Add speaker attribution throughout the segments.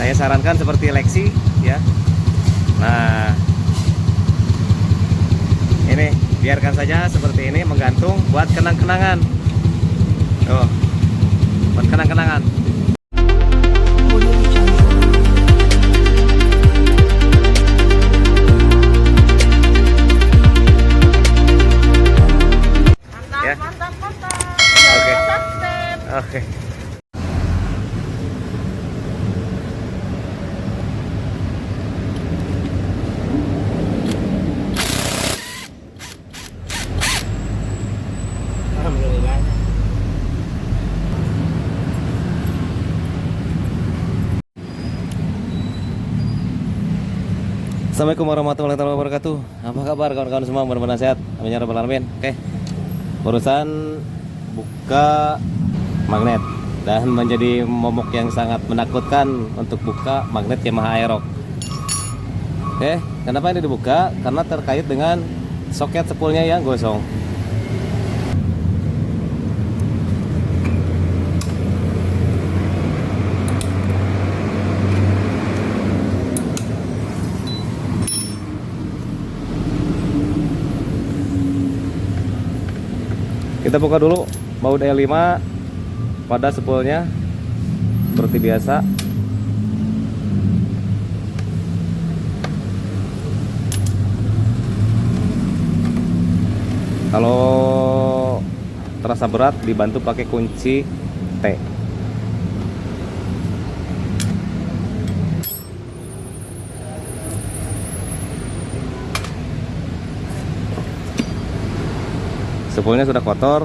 Speaker 1: Saya sarankan seperti Lexi ya. Nah, ini biarkan saja seperti ini menggantung buat kenang-kenangan. Tuh, buat kenang-kenangan. Ya.
Speaker 2: Mantap.
Speaker 1: Oke.
Speaker 2: Subscribe.
Speaker 1: Oke.
Speaker 2: Alhamdulillah.
Speaker 1: Assalamualaikum warahmatullahi wabarakatuh. Apa kabar kawan-kawan semua? Mudah-mudahan sehat. Amin ya rabbal alamin. Oke. Urusan buka magnet dan menjadi momok yang sangat menakutkan untuk buka magnet Yamaha Aerox. Oke, kenapa ini dibuka? Karena terkait dengan soket spoolnya yang gosong. Kita buka dulu baut E5 pada spoolnya seperti biasa. Kalau terasa berat dibantu pakai kunci T. Spoolnya sudah kotor.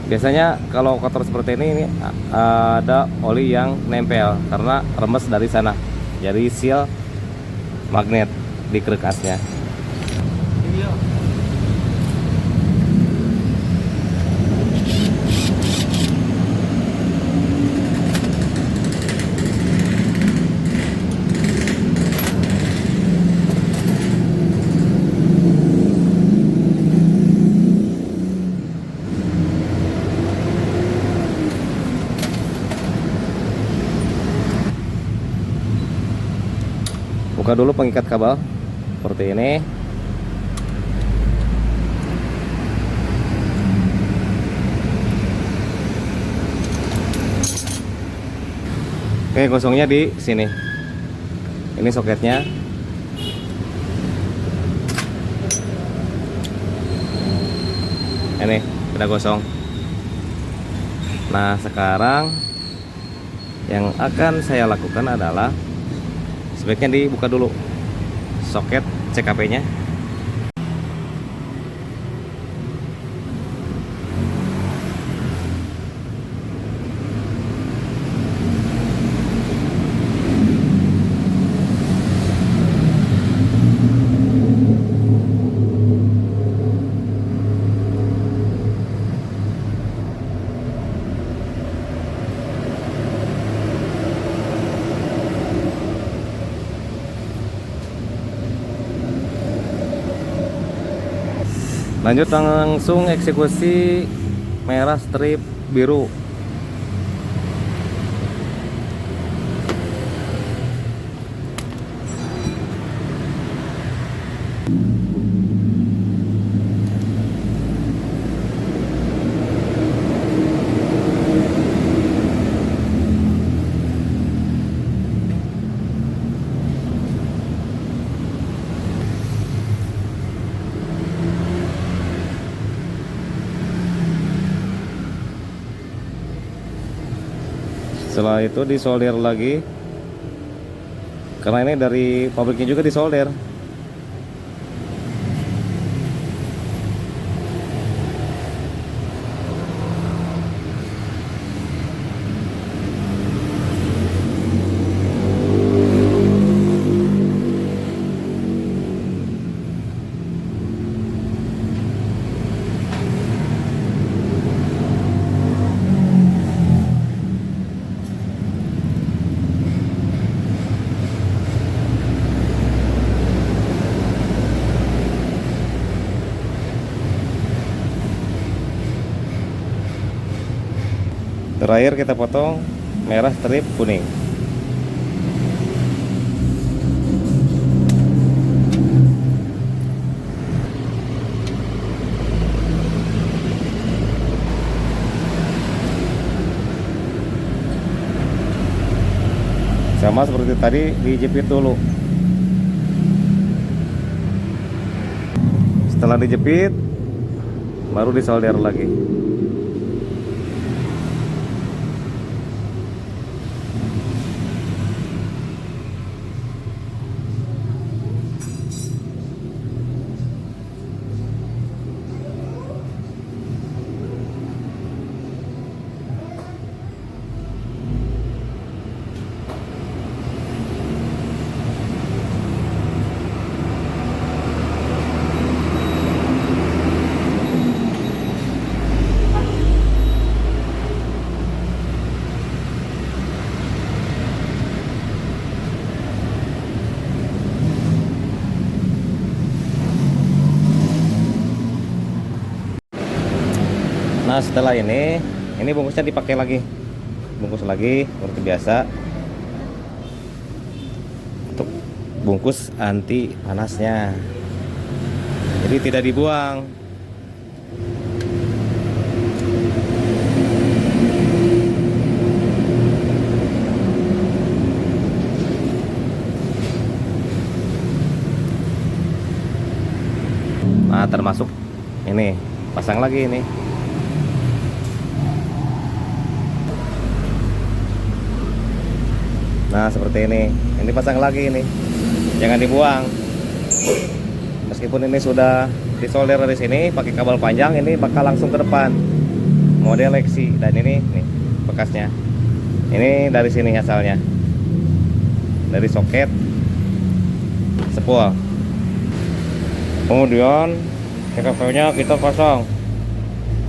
Speaker 1: Biasanya kalau kotor seperti ini ada oli yang nempel karena remes dari sana. Jadi seal magnet di kerekasnya. Buka dulu pengikat kabel seperti ini. Oke, gosongnya di sini. Ini soketnya. Ini udah gosong. Nah, sekarang yang akan saya lakukan adalah sebaiknya dibuka dulu soket CKP-nya. Lanjut langsung eksekusi merah strip biru. Setelah itu disolder lagi, karena ini dari pabriknya juga disolder. Terakhir kita potong merah strip kuning. Sama seperti tadi, dijepit dulu. Setelah dijepit, baru disolder lagi. Nah setelah ini bungkusnya dipakai lagi, bungkus lagi seperti biasa untuk bungkus anti panasnya, jadi tidak dibuang. Nah termasuk ini, pasang lagi ini. Nah seperti ini pasang lagi ini, jangan dibuang. Meskipun ini sudah disolder dari sini pakai kabel panjang, ini bakal langsung ke depan model Lexi. Dan ini nih bekasnya, ini dari sini asalnya, dari soket spool. Kemudian CKP nya kita pasang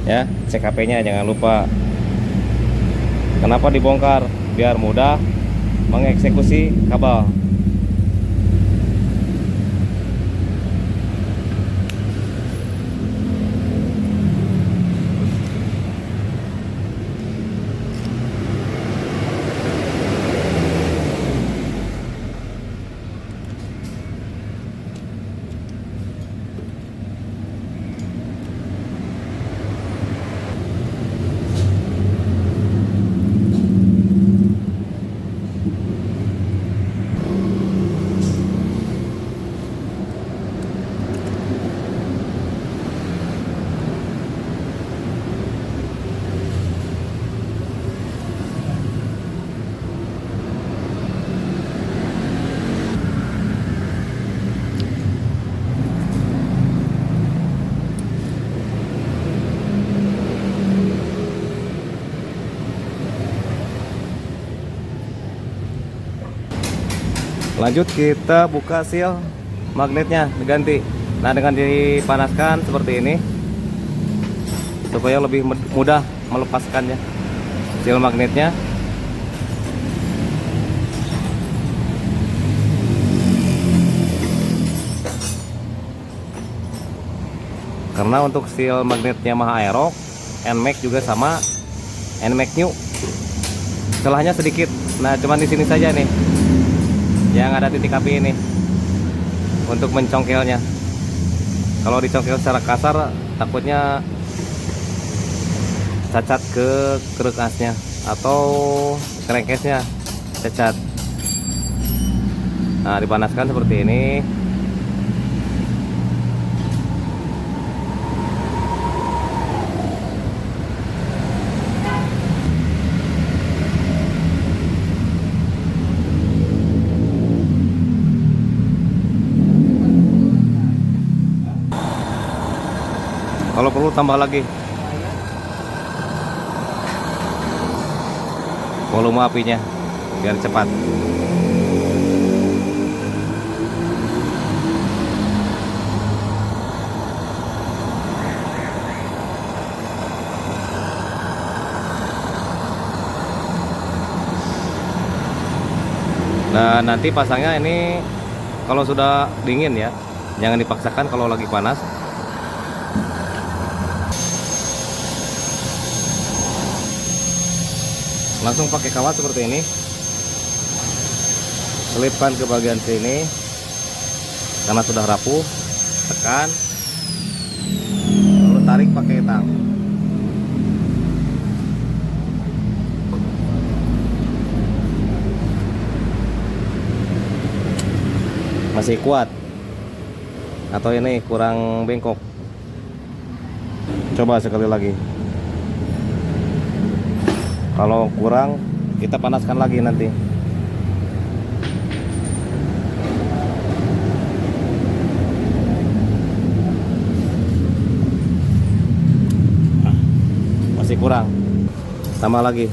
Speaker 1: ya, CKP nya jangan lupa. Kenapa dibongkar? Biar mudah mengeksekusi kabel. Lanjut kita buka seal magnetnya, diganti. Nah dengan dipanaskan seperti ini supaya lebih mudah melepaskannya seal magnetnya. Karena untuk seal magnetnya Yamaha Aerox, NMAX juga sama, NMAX New. Celahnya sedikit. Nah cuman di sini saja nih yang ada titik api ini untuk mencongkelnya. Kalau dicongkel secara kasar takutnya cacat ke keruk asnya atau crankcase-nya cacat. Nah dipanaskan seperti ini. Kalau perlu tambah lagi volume apinya biar cepat. Nah nanti pasangnya ini kalau sudah dingin ya, jangan dipaksakan kalau lagi panas. Langsung pakai kawat seperti ini, selipkan ke bagian sini karena sudah rapuh, tekan, lalu tarik pakai tang. masih kuat atau ini kurang bengkok. Coba sekali lagi. Kalau kurang, kita panaskan lagi nanti. Masih kurang, tambah lagi.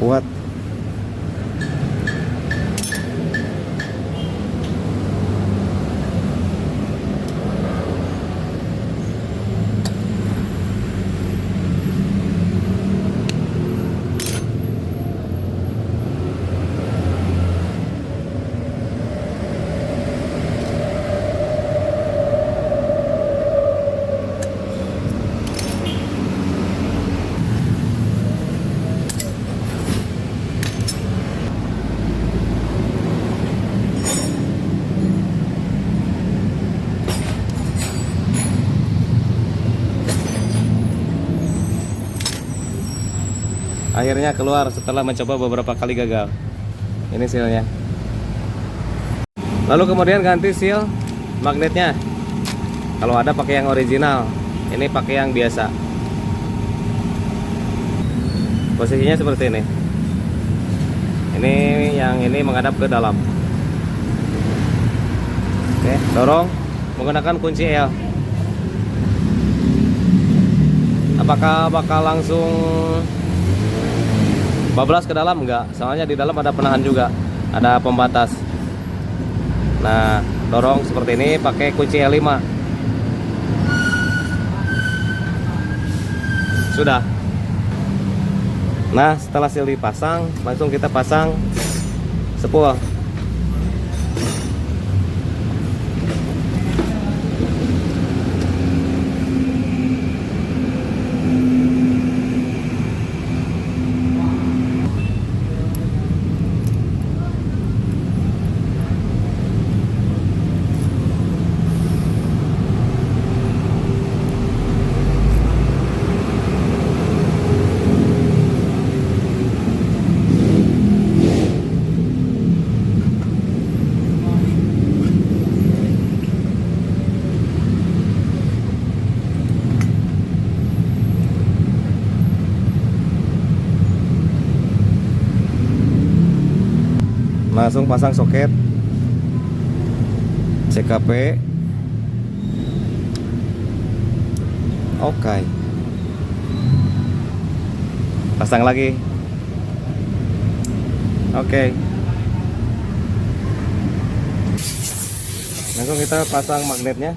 Speaker 1: Kuat. Akhirnya keluar setelah mencoba beberapa kali gagal. Ini sealnya. Lalu kemudian ganti seal magnetnya. Kalau ada pakai yang original, ini pakai yang biasa. Posisinya seperti ini. Ini yang ini menghadap ke dalam. Oke, dorong menggunakan kunci L. Apakah bakal langsung bablas ke dalam? Enggak, soalnya di dalam ada penahan juga, ada pembatas. Nah, dorong seperti ini pakai kunci L5. Sudah. Nah, setelah seal dipasang, langsung kita pasang spool. Langsung pasang soket CKP. Oke, pasang lagi. Oke, langsung kita pasang magnetnya.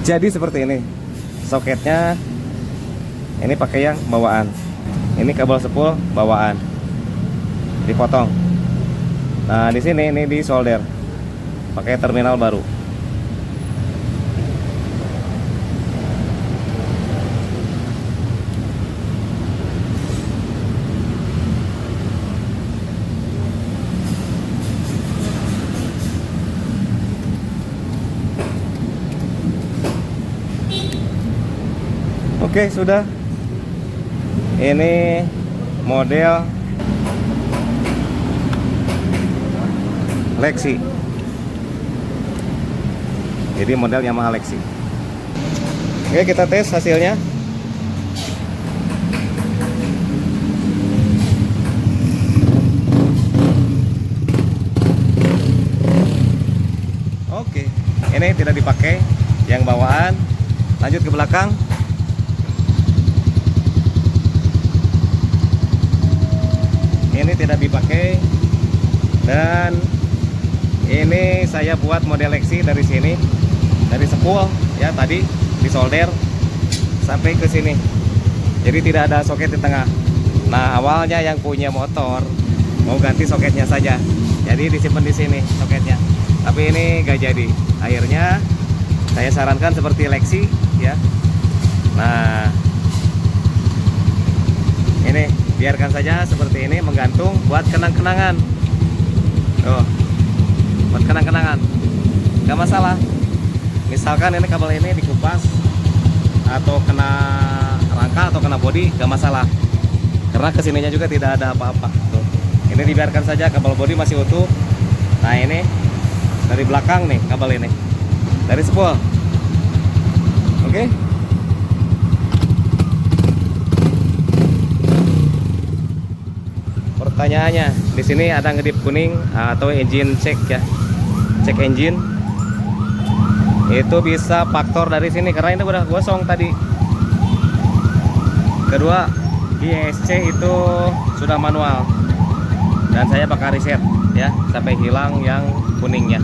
Speaker 1: Jadi seperti ini soketnya. Ini pakai yang bawaan. Ini kabel spool bawaan, dipotong. Nah, di sini ini di solder pakai terminal baru. Oke, sudah. Ini model Lexi. Jadi model Yamaha Lexi. Oke, kita tes hasilnya. Oke, ini tidak dipakai. yang bawaan. Lanjut ke belakang. Ini tidak dipakai, dan ini saya buat model Lexi dari sini, dari spool ya, tadi disolder sampai ke sini, jadi tidak ada soket di tengah. Nah, awalnya yang punya motor mau ganti soketnya saja, jadi disimpan di sini soketnya, tapi ini gak jadi. Akhirnya saya sarankan seperti Lexi ya. Nah, ini biarkan saja seperti ini, menggantung buat kenang-kenangan. Tuh, buat kenang-kenangan, gak masalah. Misalkan ini kabel ini dikupas atau kena rangka atau kena bodi, gak masalah, karena kesininya juga tidak ada apa-apa. Tuh, ini dibiarkan saja, kabel bodi masih utuh. Nah, ini dari belakang nih kabel ini, dari spool. Oke. Pertanyaannya, di sini ada ngedip kuning atau engine check ya, cek engine. Itu bisa faktor dari sini karena ini udah gosong tadi. Kedua, di ESC itu sudah manual, dan saya bakal reset ya sampai hilang yang kuningnya.